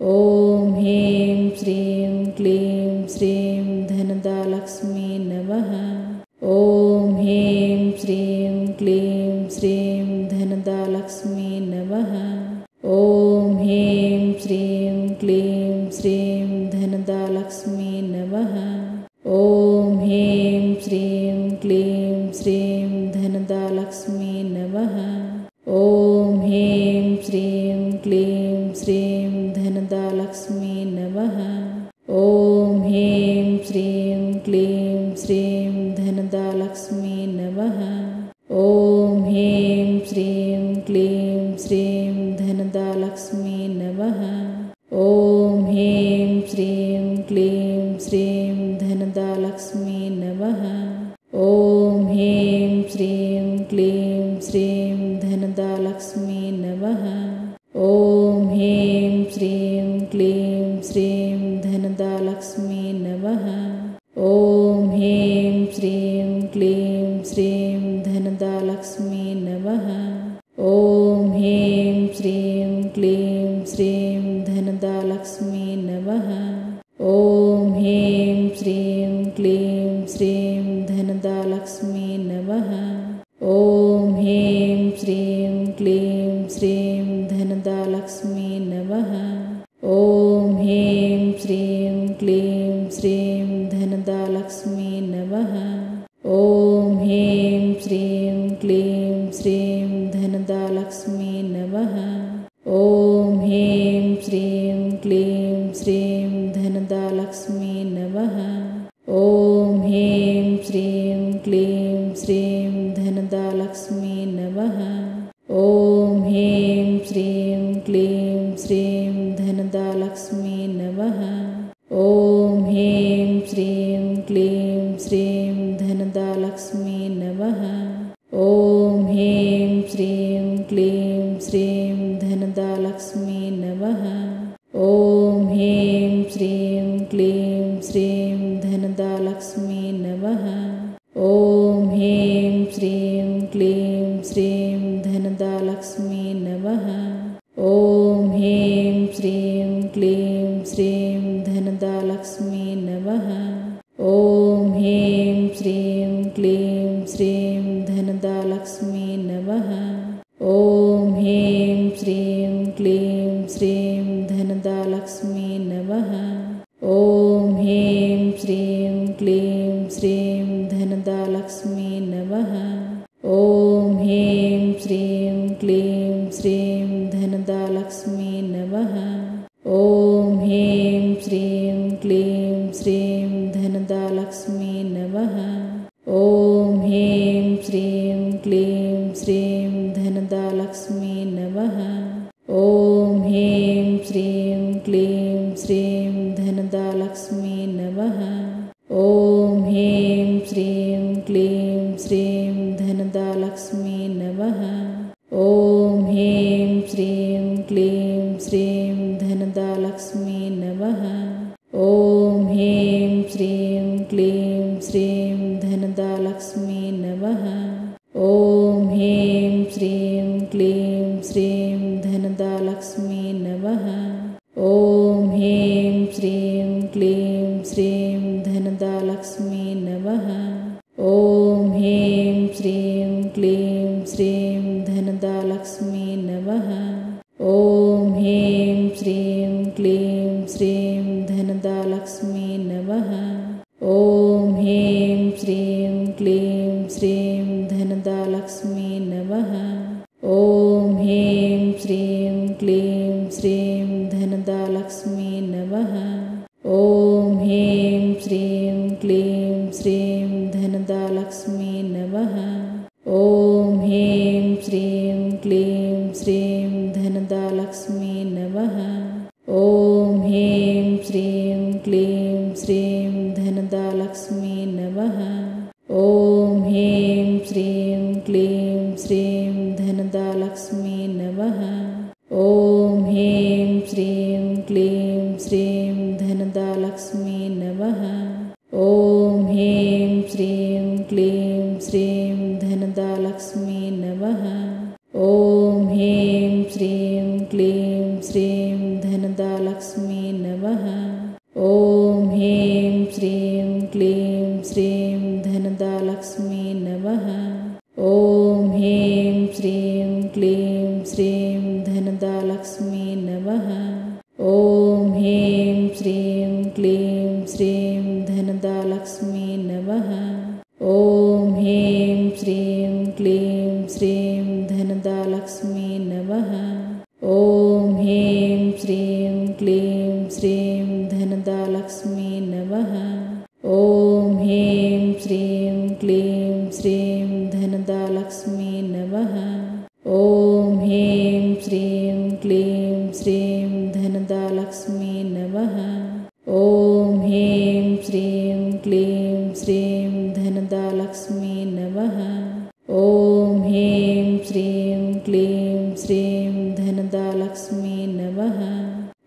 ॐ ह्रीं श्रीं क्लीं श्रीं धनदालक्ष्मी नमः। ॐ ह्रीं श्रीं क्लीं श्रीं धनदालक्ष्मी नमः। ॐ ह्रीं श्रीं क्लीं श्रीं धनदालक्ष्मी नमः। ॐ ह्रीं श्रीं क्लीं श्रीं धनदालक्ष्मी नमः। ॐ ह्रीं श्रीं क्लीं श्रीं धनदालक्ष्मी नमः। ॐ ह्रीं श्रीं क्लीं श्रीं धनदालक्ष्मी नमः। ॐ ह्रीं श्रीं क्लीं श्रीं धनदालक्ष्मी नमः। ॐ ह्रीं श्रीं क्लीं श्रीं धनदालक्ष्मी नमः। ॐ ह्रीं श्रीं क्लीं श्रीं धनदालक्ष्मी नमः। ॐ ह्रीं श्रीं क्लीं श्रीं धनदालक्ष्मी नमः। ॐ ह्रीं श्रीं क्लीं श्रीं धनदालक्ष्मी नमः। ॐ ह्रीं श्रीं क्लीं श्रीं धनदालक्ष्मी नमः। ॐ ह्रीं श्रीं क्लीं श्रीं धनदालक्ष्मी नमः। ॐ ह्रीं श्रीं क्लीं श्रीं धनदालक्ष्मी नमः। ॐ ह्रीं श्रीं क्लीं श्रीं धनदालक्ष्मी नमः। ॐ ह्रीं श्रीं क्लीं श्रीं धनदालक्ष्मी नमः। ॐ ह्रीं श्रीं क्लीं श्रीं धनदालक्ष्मी नमः। ॐ ह्रीं श्रीं क्लीं श्रीं धनदालक्ष्मी नमः। ॐ ह्रीं श्रीं क्लीं श्रीं धनदालक्ष्मी नमः। ॐ ह्रीं श्रीं क्लीं श्रीं धनदालक्ष्मी नमः। ॐ ह्रीं श्रीं क्लीं श्रीं धनदालक्ष्मी नमः। ॐ ह्रीं श्रीं क्लीं श्रीं धनदालक्ष्मी नमः। ॐ ह्रीं श्रीं क्लीं श्रीं धनदालक्ष्मी नमः। ॐ ह्रीं श्रीं क्लीं श्रीं धनदालक्ष्मी नमः। ॐ ह्रीं श्रीं क्लीं श्रीं धनदालक्ष्मी नमः। ॐ ह्रीं श्रीं क्लीं श्रीं धनदालक्ष्मी नमः। ॐ ह्रीं श्रीं क्लीं श्रीं धनदालक्ष्मी नमः। ॐ ह्रीं श्रीं क्लीं श्रीं धनदालक्ष्मी नमः। ॐ ह्रीं श्रीं क्लीं श्रीं धनदालक्ष्मी नमः। ॐ ह्रीं श्रीं क्लीं श्रीं धनदालक्ष्मी नमः। ॐ ह्रीं श्रीं क्लीं श्रीं धनदालक्ष्मी नमः। ॐ ह्रीं श्रीं क्लीं श्रीं धनदालक्ष्मी नमः। ॐ ह्रीं श्रीं क्लीं श्रीं धनदालक्ष्मी नमः। ॐ ह्रीं श्रीं क्लीं श्रीं धनदालक्ष्मी नमः। ॐ ह्रीं श्रीं क्लीं श्रीं धनदालक्ष्मी नमः। ॐ ह्रीं श्रीं क्लीं श्रीं धनदालक्ष्मी नमः। ॐ ह्रीं श्रीं क्लीं श्रीं धनदालक्ष्मी नमः। ॐ ह्रीं श्रीं क्लीं श्रीं धनदालक्ष्मी नमः। ॐ ह्रीं श्रीं क्लीं श्रीं धनदालक्ष्मी नमः। ॐ ह्रीं श्रीं क्लीं श्रीं धनदालक्ष्मी नमः। ॐ ह्रीं श्रीं क्लीं श्रीं धनदालक्ष्मी नमः। ॐ ह्रीं श्रीं क्लीं श्रीं धनदालक्ष्मी नमः। ॐ ह्रीं श्रीं क्लीं श्रीं धनदालक्ष्मी नमः। ॐ ह्रीं श्रीं क्लीं श्रीं धनदालक्ष्मी नमः। ॐ ह्रीं श्रीं क्लीं श्रीं धनदालक्ष्मी नमः। ॐ ह्रीं श्रीं क्लीं श्रीं धनदालक्ष्मी नमः। ॐ ह्रीं श्रीं क्लीं श्रीं धनदालक्ष्मी धनदालक्ष्मी नमः। ॐ ह्रीं श्रीं क्लीं श्रीं धनदालक्ष्मी नमः। ॐ ह्रीं श्रीं क्लीं श्रीं धनदालक्ष्मी नमः। ॐ ह्रीं श्रीं क्लीं श्रीं धनदालक्ष्मी नमः। ॐ ह्रीं श्रीं क्लीं श्रीं धनदालक्ष्मी नमः। ॐ ह्रीं श्रीं क्लीं श्रीं धनदालक्ष्मी नमः। ॐ ह्रीं श्रीं क्लीं श्रीं धनदालक्ष्मी नमः। ॐ ह्रीं श्रीं क्लीं श्रीं धनदालक्ष्मी नमः। ॐ ह्रीं श्रीं क्लीं श्रीं धनदालक्ष्मी नमः। ॐ ह्रीं श्रीं क्लीं श्रीं धनदालक्ष्मी नमः।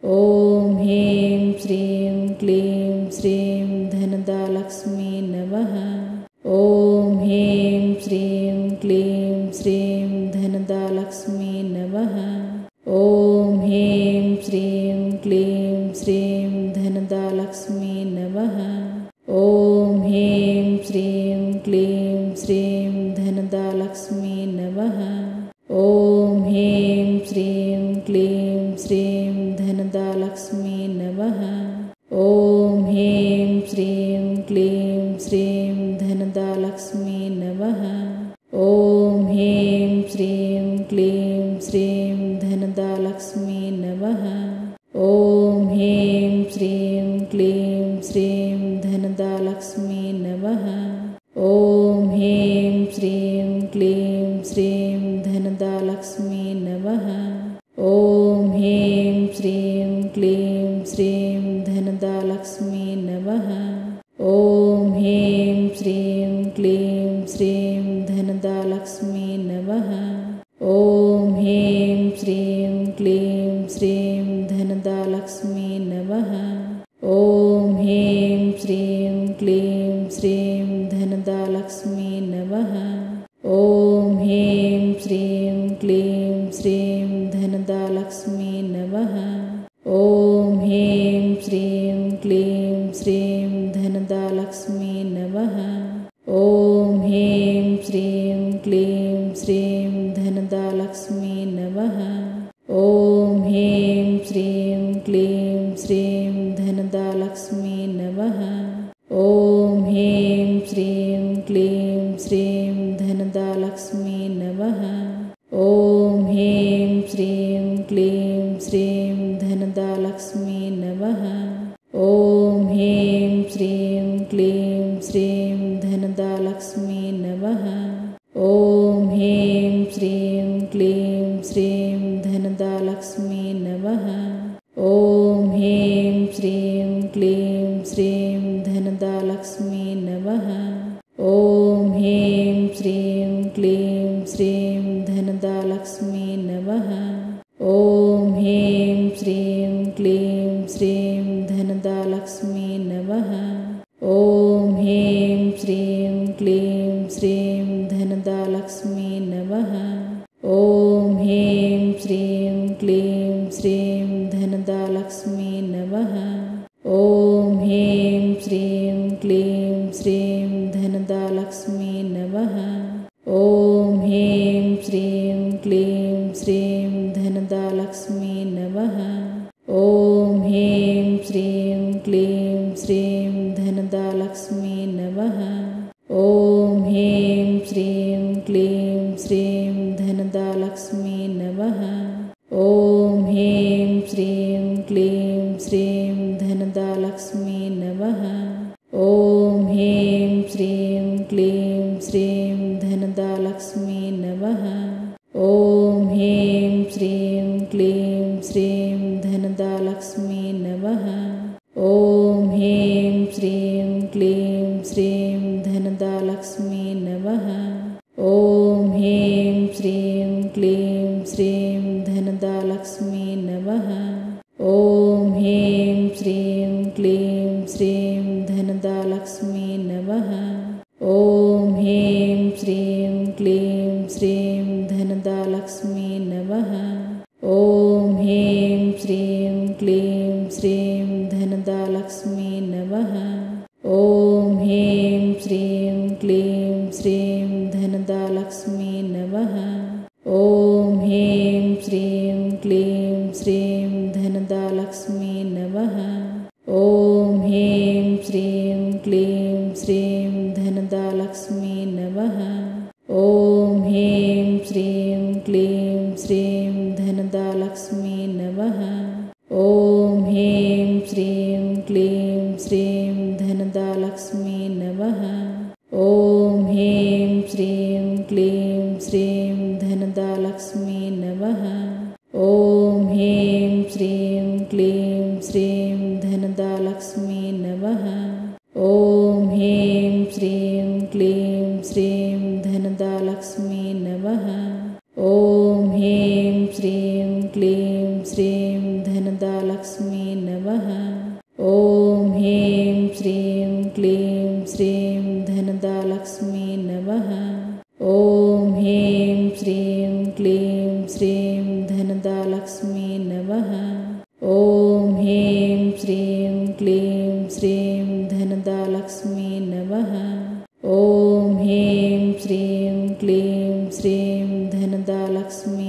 ॐ ह्रीं श्रीं क्लीं श्रीं धनदालक्ष्मी नमः। ॐ ह्रीं श्रीं क्लीं श्रीं धनदालक्ष्मी नमः। ॐ ह्रीं श्रीं क्लीं श्रीं धनदालक्ष्मी नमः। ॐ ह्रीं श्रीं क्लीं श्रीं धनदालक्ष्मी नमः। ॐ ह्रीं श्रीं क्लीं श्रीं धनदालक्ष्मी नमः। ॐ ह्रीं श्रीं क्लीं श्रीं धनदालक्ष्मी नमः। ॐ ह्रीं श्रीं क्लीं श्रीं धनदालक्ष्मी नमः। ॐ ह्रीं श्रीं क्लीं श्रीं धनदालक्ष्मी नमः। ॐ ह्रीं श्रीं क्लीं श्रीं धनदालक्ष्मी नमः। ॐ ह्रीं श्रीं क्लीं श्रीं धनदालक्ष्मी नमः। ॐ ह्रीं श्रीं क्लीं श्रीं धनदालक्ष्मी नमः। ॐ ह्रीं श्रीं क्लीं श्रीं धनदालक्ष्मी नमः। ॐ ह्रीं श्रीं क्लीं श्रीं धनदालक्ष्मी नमः। ॐ ह्रीं श्रीं क्लीं श्रीं धनदालक्ष्मी नमः। ॐ ह्रीं श्रीं क्लीं श्रीं धनदालक्ष्मी नमः। ॐ ह्रीं श्रीं क्लीं श्रीं धनदालक्ष्मी नमः। ॐ ह्रीं श्रीं क्लीं श्रीं धनदालक्ष्मी नमः। ॐ ह्रीं श्रीं क्लीं श्रीं धनदालक्ष्मी नमः। ॐ ह्रीं श्रीं क्लीं श्रीं धनदालक्ष्मी नमः। ॐ ह्रीं श्रीं क्लीं श्रीं धनदालक्ष्मी नमः। ॐ ह्रीं श्रीं क्लीं श्रीं धनदालक्ष्मी नमः। ॐ ह्रीं श्रीं क्लीं श्रीं धनदालक्ष्मी नमः। ॐ ह्रीं श्रीं क्लीं श्रीं धनदालक्ष्मी नमः। ॐ ह्रीं श्रीं क्लीं श्रीं धनदालक्ष्मी नमः। ॐ ह्रीं श्रीं क्लीं श्रीं धनदालक्ष्मी नमः। ॐ ह्रीं श्रीं क्लीं श्रीं धनदालक्ष्मी नमः। ॐ ह्रीं श्रीं क्लीं श्रीं धनदालक्ष्मी नमः। ॐ ह्रीं श्रीं क्लीं श्रीं धनदालक्ष्मी नमः। ॐ ह्रीं श्रीं क्लीं श्रीं धनदालक्ष्मी नमः। ॐ ह्रीं श्रीं क्लीं श्रीं धनदालक्ष्मी नमः। ॐ ह्रीं श्रीं क्लीं श्रीं धनदालक्ष्मी नमः। ॐ ह्रीं श्रीं क्लीं श्रीं धनदालक्ष्मी नमः। ॐ ह्रीं श्रीं क्लीं श्रीं धनदालक्ष्मी नमः। ॐ ह्रीं श्रीं क्लीं श्रीं धनदालक्ष्मी नमः। ॐ ह्रीं श्रीं क्लीं श्रीं धनदालक्ष्मी नमः। ॐ ह्रीं श्रीं क्लीं श्रीं धनदालक्ष्मी नमः। ॐ ह्रीं श्रीं क्लीं श्रीं धनदालक्ष्मी नमः। ॐ ह्रीं श्रीं क्लीं श्रीं धनदालक्ष्मी नमः। ॐ ह्रीं श्रीं क्लीं श्रीं धनदालक्ष्मी नमः। ॐ ह्रीं श्रीं क्लीं श्रीं धनदालक्ष्मी नमः। ॐ ह्रीं श्रीं क्लीं श्रीं धनदालक्ष्मी नमः। ॐ ह्रीं श्रीं क्लीं श्रीं धनदालक्ष्मी नमः। ॐ ह्रीं श्रीं क्लीं श्रीं धनदालक्ष्मी नमः। ॐ ह्रीं श्रीं क्लीं श्रीं धनदालक्ष्मी नमः। ॐ ह्रीं श्रीं क्लीं श्रीं धनदालक्ष्मी नमः। ॐ ह्रीं श्रीं क्लीं श्रीं धनदालक्ष्मी नमः। ॐ ह्रीं श्रीं क्लीं श्रीं धनदालक्ष्मी नमः। ॐ ह्रीं श्रीं क्लीं श्रीं धनदालक्ष्मी नमः। ॐ ह्रीं श्रीं क्लीं श्रीं धनदालक्ष्मी नमः। ॐ ह्रीं श्रीं क्लीं श्रीं धनदालक्ष्मी नमः। ॐ ह्रीं श्रीं क्लीं श्रीं धनदालक्ष्मी